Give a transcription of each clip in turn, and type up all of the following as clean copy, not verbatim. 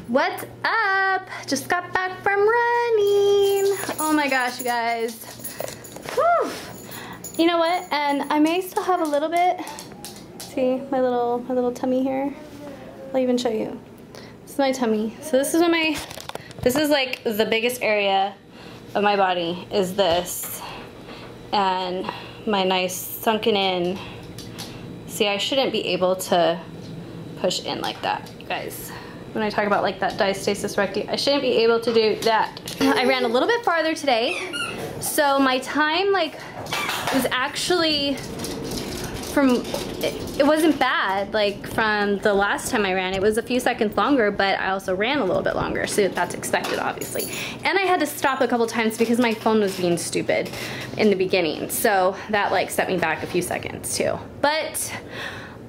What's up? Just got back from running. Oh my gosh, you guys. Whew. You know what? And I may still have a little bit. See my little tummy here? I'll even show you. This is my tummy. So this is this is like the biggest area of my body is this. And my nice sunken in. See, I shouldn't be able to push in like that, you guys. When I talk about like that diastasis recti, I shouldn't be able to do that. I ran a little bit farther today. So my time was actually it wasn't bad like from the last time I ran. It was a few seconds longer, but I also ran a little bit longer, so that's expected obviously. And I had to stop a couple times because my phone was being stupid in the beginning. So that like set me back a few seconds too. But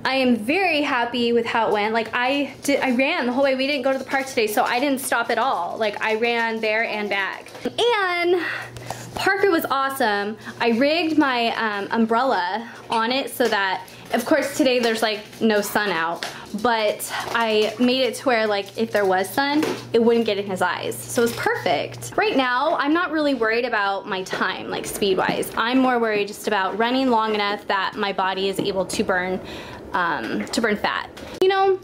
I am very happy with how it went. Like I ran the whole way. We didn't go to the park today, so I didn't stop at all. Like I ran there and back. And Parker was awesome. I rigged my umbrella on it so that, of course today there's like no sun out, but I made it to where like if there was sun, it wouldn't get in his eyes. So it was perfect. Right now, I'm not really worried about my time, like speed-wise. I'm more worried just about running long enough that my body is able to burn fat. You know,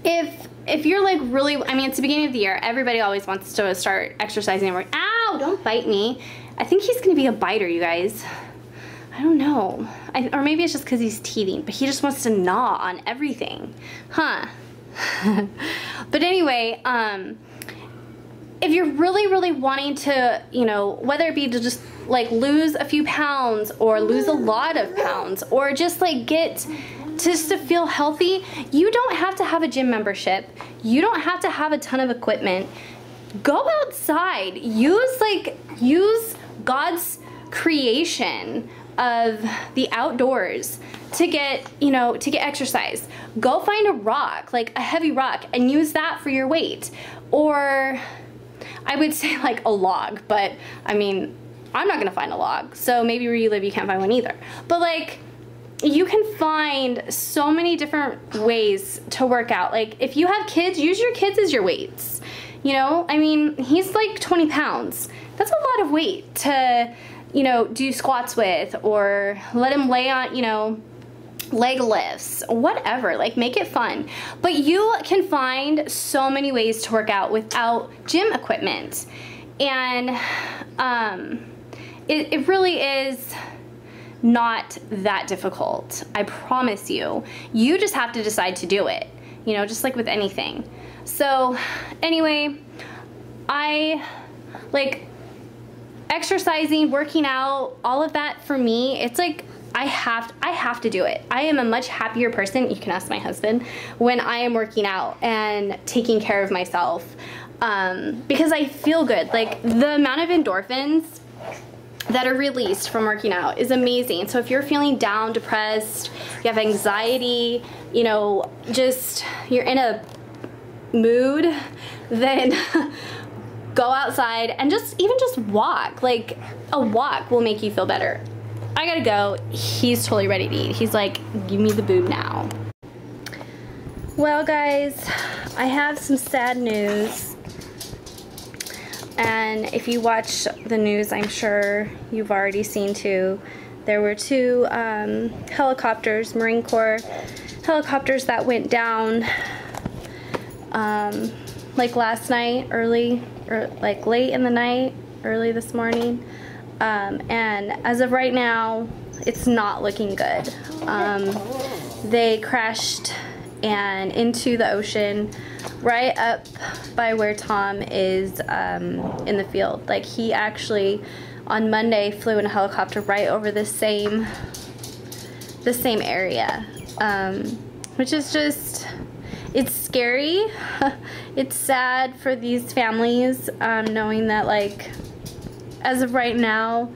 if you're like really, I mean, it's the beginning of the year, everybody always wants to start exercising and work. Ow, don't bite me. I think he's gonna be a biter, you guys. I don't know. Or maybe it's just because he's teething, but he just wants to gnaw on everything. Huh. But anyway, if you're really, really wanting to, you know, whether it be to just like lose a few pounds or lose a lot of pounds or just like just to feel healthy, you don't have to have a gym membership. You don't have to have a ton of equipment. Go outside. Use God's creation of the outdoors to get, you know, to get exercise. Go find a rock, like a heavy rock, and use that for your weight. Or I would say like a log, but I mean, I'm not gonna find a log. So maybe where you live, you can't find one either. But like, you can find so many different ways to work out. Like if you have kids, use your kids as your weights. You know, I mean, he's like 20 pounds. That's a lot of weight to, you know, do squats with, or let him lay on, you know, leg lifts, whatever, like make it fun. But you can find so many ways to work out without gym equipment. And it really is not that difficult. I promise you. You just have to decide to do it, you know, just like with anything. So anyway, I like exercising, working out, all of that for me, it's like I have to do it. I am a much happier person, you can ask my husband, when I am working out and taking care of myself, because I feel good. Like the amount of endorphins that are released from working out is amazing. So if you're feeling down, depressed, you have anxiety, you know, just you're in a mood, then go outside and even just walk. Like a walk will make you feel better. I gotta go. He's totally ready to eat. He's like, give me the boob now. Well guys, I have some sad news. And if you watch the news, I'm sure you've already seen too. There were two helicopters, Marine Corps helicopters that went down like last night, early, or like late in the night, early this morning. And as of right now, it's not looking good. They crashed and into the ocean right up by where Tom is in the field. Like he actually on Monday flew in a helicopter right over the same area, which is just, it's scary. It's sad for these families, knowing that like as of right now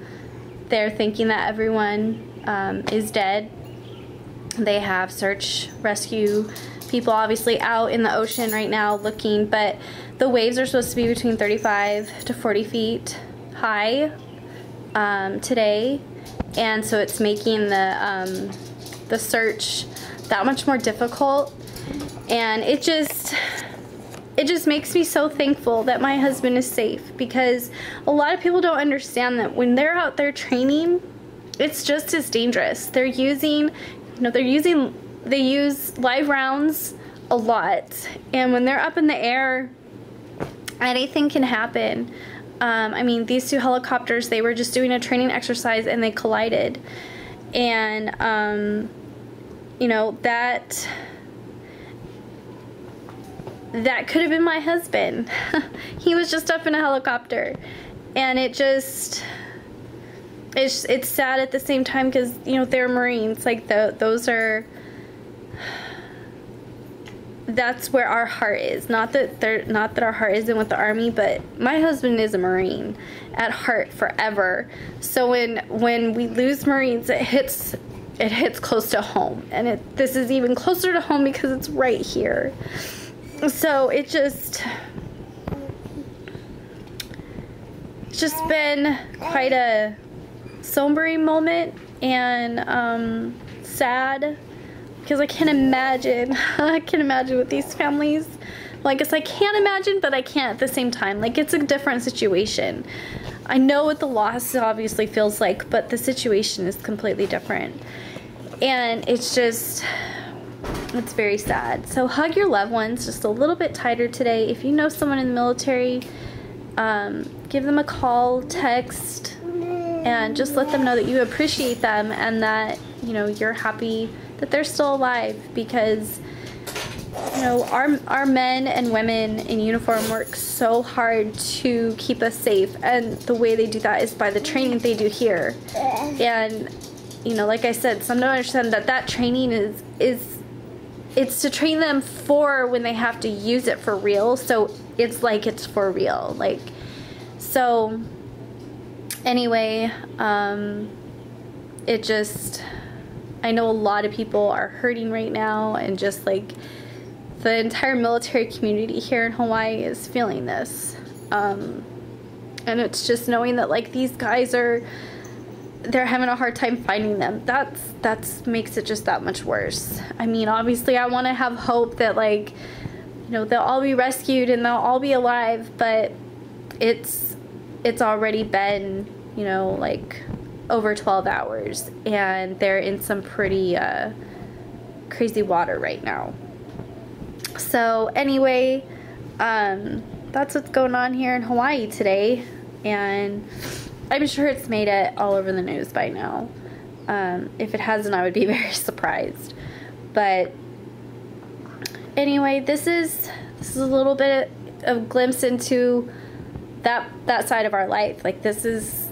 they're thinking that everyone is dead. They have search rescue people obviously out in the ocean right now looking, but the waves are supposed to be between 35 to 40 feet high today, and so it's making the search that much more difficult. And it just, it just makes me so thankful that my husband is safe, because a lot of people don't understand that when they're out there training, it's just as dangerous. They're using, they use live rounds a lot, and when they're up in the air, anything can happen. I mean, these two helicopters, they were just doing a training exercise and they collided. And, you know, that could have been my husband. He was just up in a helicopter. And it's sad at the same time, because, you know, they're Marines. Like, that's where our heart is. Not that our heart isn't with the Army, but my husband is a Marine at heart forever. So when we lose Marines, it hits close to home, and this is even closer to home because it's right here. So it's just been quite a sombering moment, and sad. Because I can't imagine with these families. Well, I guess I can't imagine, but I can't at the same time. Like, it's a different situation. I know what the loss obviously feels like, but the situation is completely different. And it's very sad. So hug your loved ones just a little bit tighter today. If you know someone in the military, give them a call, text, and just let them know that you appreciate them, and that, you know, you're happy that they're still alive, because, you know, our men and women in uniform work so hard to keep us safe, and the way they do that is by the training they do here. And, you know, like I said, some don't understand that training it's to train them for when they have to use it for real. So it's like it's for real. Like, so anyway, I know a lot of people are hurting right now, and just like the entire military community here in Hawaii is feeling this. And it's just knowing that, like, these guys they're having a hard time finding them. That's makes it just that much worse. I mean, obviously I want to have hope that, like, you know, they'll all be rescued and they'll all be alive, but it's already been, you know, like over 12 hours, and they're in some pretty crazy water right now. So anyway, that's what's going on here in Hawaii today, and I'm sure it's made it all over the news by now. If it hasn't, I would be very surprised. But anyway, this is a little bit of glimpse into that side of our life. Like, this is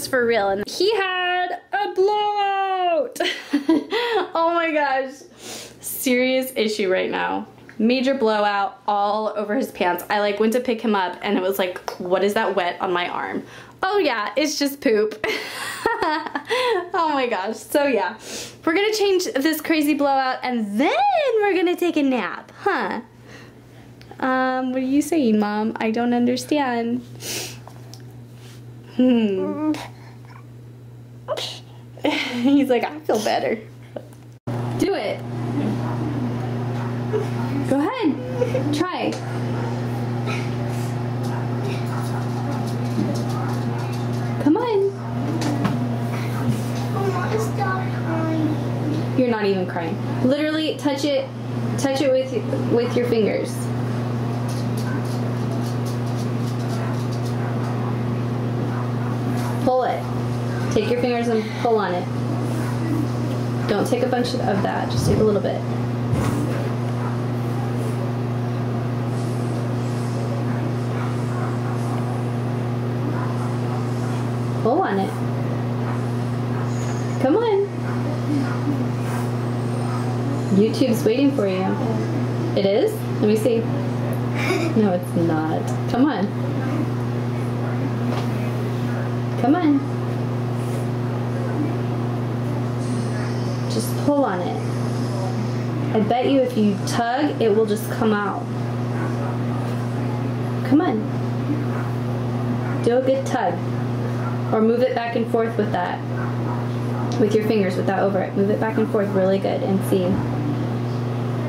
for real. And he had a blowout. Oh my gosh. Serious issue right now. Major blowout all over his pants. I like went to pick him up and it was like, what is that wet on my arm? Oh yeah, it's just poop. Oh my gosh. So yeah, we're gonna change this crazy blowout and then we're gonna take a nap, huh? What are you saying, Mom? I don't understand. He's like, I feel better. Do it. Go ahead. Try. Come on. Stop crying. You're not even crying. Literally touch it with your fingers. Pull it. Take your fingers and pull on it. Don't take a bunch of that, just take a little bit. Pull on it. Come on. YouTube's waiting for you. It is? Let me see. No, it's not. Come on. Come on. Just pull on it. I bet you if you tug, it will just come out. Come on. Do a good tug. Or move it back and forth with that. With your fingers, with that over it. Move it back and forth really good and see.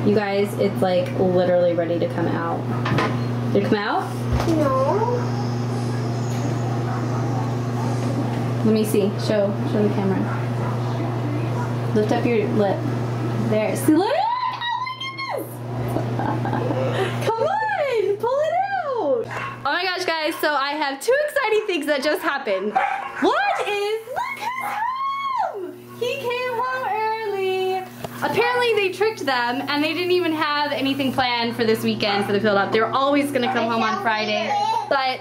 You guys, it's like literally ready to come out. Did it come out? No. Let me see. Show the camera. Lift up your lip. There. See, look! Oh my goodness! Come on! Pull it out! Oh my gosh, guys, so I have two exciting things that just happened. One is, look who's home! He came home early. Apparently they tricked them and they didn't even have anything planned for this weekend for the field up. They were always gonna come home on Friday, but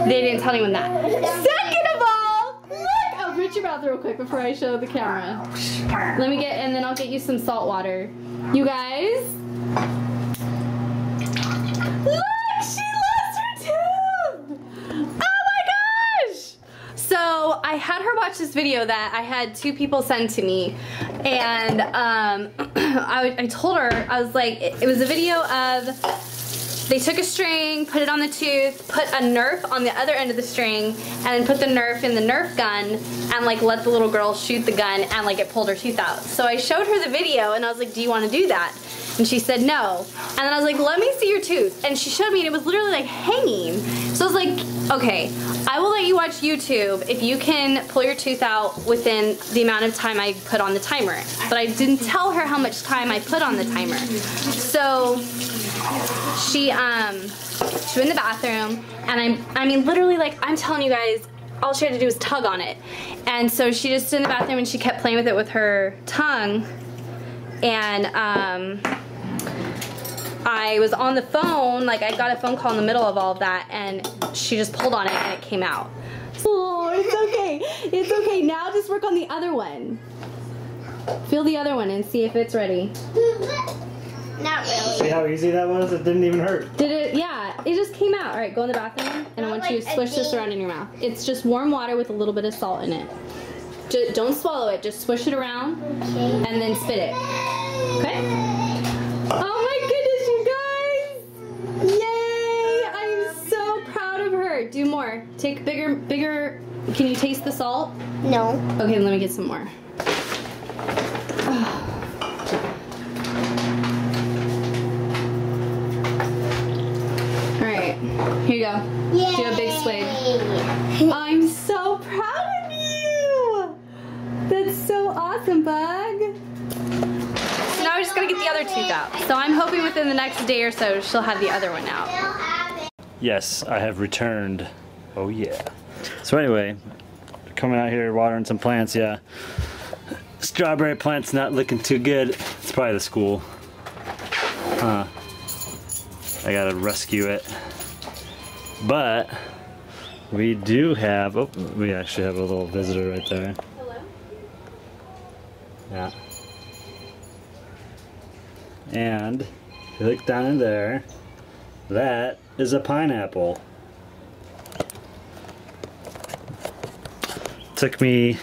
they didn't tell anyone that. Second of all, look! Oh, put your mouth real quick before I show the camera. Let me get, and then I'll get you some salt water. You guys, look! She lost her tooth! Oh my gosh! So I had her watch this video that I had two people send to me, and I told her, I was like, it was a video of, they took a string, put it on the tooth, put a Nerf on the other end of the string, and then put the Nerf in the Nerf gun, and like let the little girl shoot the gun, and like it pulled her tooth out. So I showed her the video, and I was like, do you want to do that? And she said no. And then I was like, let me see your tooth. And she showed me, and it was literally like hanging. So I was like, okay, I will let you watch YouTube if you can pull your tooth out within the amount of time I put on the timer. But I didn't tell her how much time I put on the timer. So she went in the bathroom, and I mean literally, like, I'm telling you guys, all she had to do was tug on it. And so she just stood in the bathroom and she kept playing with it with her tongue. And I was on the phone, like I got a phone call in the middle of all of that, and she just pulled on it and it came out. Oh, it's okay. It's okay. Now just work on the other one. Feel the other one and see if it's ready. Not really. See how easy that was? It didn't even hurt. Did it? Yeah, it just came out. All right, go in the bathroom, and I want you to swish this around in your mouth. It's just warm water with a little bit of salt in it. Just don't swallow it. Just swish it around, and then spit it. Okay? Oh my goodness, you guys! Yay! I'm so proud of her. Do more. Take bigger. Can you taste the salt? No. Okay, let me get some more. Alright, here you go. Yay. Do a big swig. I'm so proud of you! That's so awesome, Bug. So now we're just gonna get the other tooth out. So I'm hoping within the next day or so she'll have the other one out. Yes, I have returned. Oh yeah. So anyway, coming out here watering some plants, yeah. Strawberry plant's not looking too good. It's probably the school. I gotta rescue it. But we do have, oh, we actually have a little visitor right there. Hello? Yeah. And if you look down in there, that is a pineapple. Took me,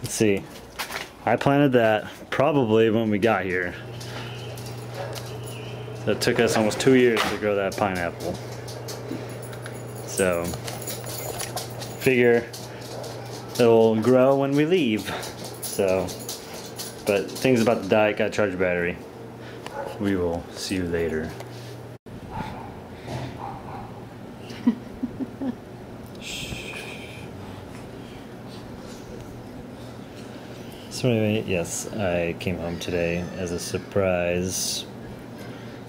let's see, I planted that probably when we got here. So it took us almost 2 years to grow that pineapple. So, figure it'll grow when we leave. So, but things about the diet, gotta charge the battery. We will see you later. So anyway, yes, I came home today as a surprise.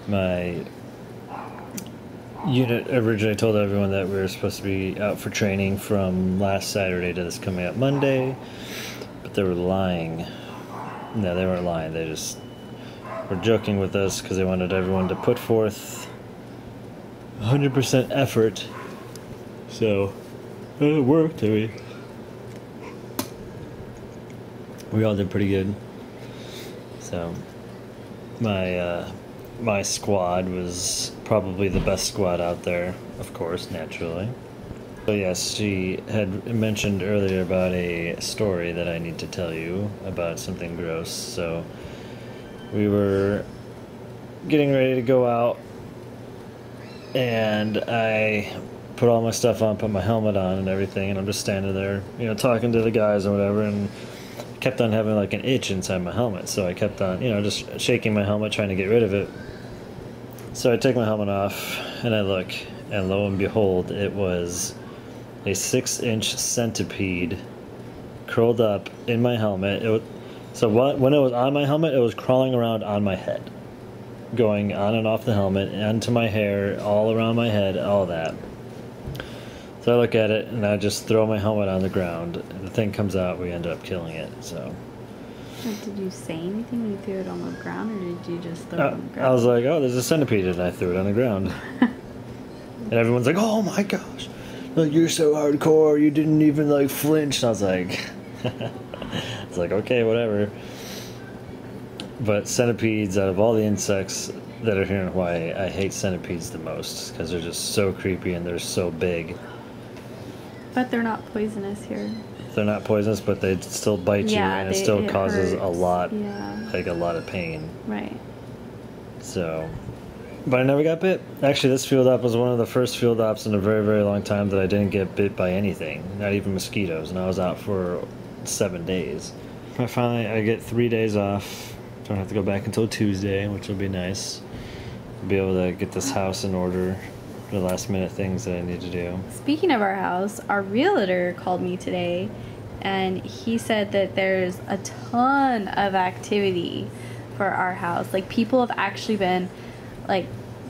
My unit originally told everyone that we were supposed to be out for training from last Saturday to this coming up Monday, but they were lying. No, they weren't lying. They just were joking with us because they wanted everyone to put forth 100% effort. So it worked. We all did pretty good. So my squad was probably the best squad out there, of course, naturally. So yes, she had mentioned earlier about a story that I need to tell you about something gross. So we were getting ready to go out, and I put all my stuff on, put my helmet on and everything, and I'm just standing there, you know, talking to the guys or whatever, and kept on having like an itch inside my helmet. So I kept on, just shaking my helmet, trying to get rid of it. So I take my helmet off and I look, and lo and behold, it was a 6-inch centipede curled up in my helmet. When it was on my helmet, it was crawling around on my head, going on and off the helmet, onto my hair, all around my head, all that. So I look at it and I just throw my helmet on the ground. The thing comes out, we end up killing it. So. Did you say anything when you threw it on the ground, or did you just throw it on the ground? I was like, oh, there's a centipede, and I threw it on the ground. And everyone's like, oh my gosh, like, you're so hardcore, you didn't even like flinch. And I was like, it's like, okay, whatever. But centipedes, out of all the insects that are here in Hawaii, I hate centipedes the most because they're just so creepy and they're so big. But they're not poisonous here. They're not poisonous, but they still bite you, and it still causes hurts. a lot, Yeah. like a lot of pain. Right. So, but I never got bit. Actually, this field op was one of the first field ops in a very, very long time that I didn't get bit by anything, not even mosquitoes, and I was out for 7 days. I get 3 days off. Don't have to go back until Tuesday, which will be nice. Be able to get this house in order. The last minute things that I need to do. Speaking of our house, our realtor called me today, and he said that there's a ton of activity for our house. Like, people have actually been like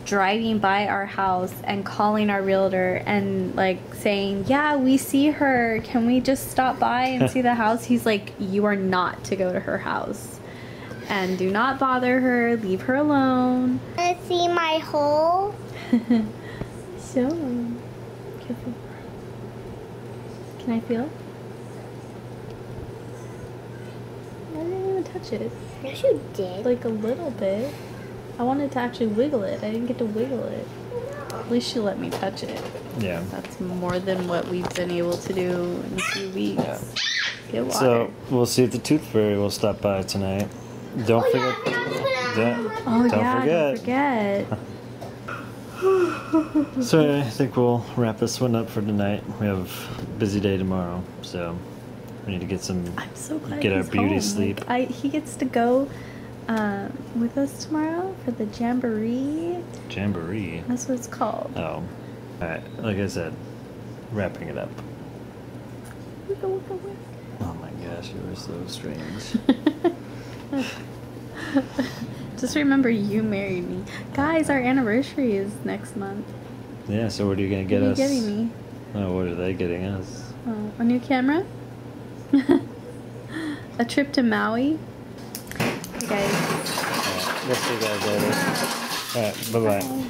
driving by our house and calling our realtor and like saying, yeah, we see her, can we just stop by and see the house? He's like, you are not to go to her house, and do not bother her, leave her alone. Wanna see my hole? So careful. Can I feel? I didn't even touch it. Yes, you did. Like a little bit. I wanted to actually wiggle it. I didn't get to wiggle it. At least you let me touch it. Yeah. That's more than what we've been able to do in a few weeks. Yeah. Get water. So we'll see if the Tooth Fairy will stop by tonight. Don't forget. Don't forget. So anyway, I think we'll wrap this one up for tonight. We have a busy day tomorrow, so we need to get some. I'm so glad get our he's beauty home. sleep. Like, he gets to go with us tomorrow for the jamboree. Jamboree. That's what it's called. Oh, all right. Like I said, wrapping it up. Wiggle, wiggle, wiggle. Oh my gosh, you are so strange. Just remember, you married me. Guys, our anniversary is next month. Yeah. So what are you gonna get What are us? you getting me? Oh, what are they getting us? Oh, a new camera? A trip to Maui? Hey guys. All right, we'll see you guys later. All right. Bye bye. Bye.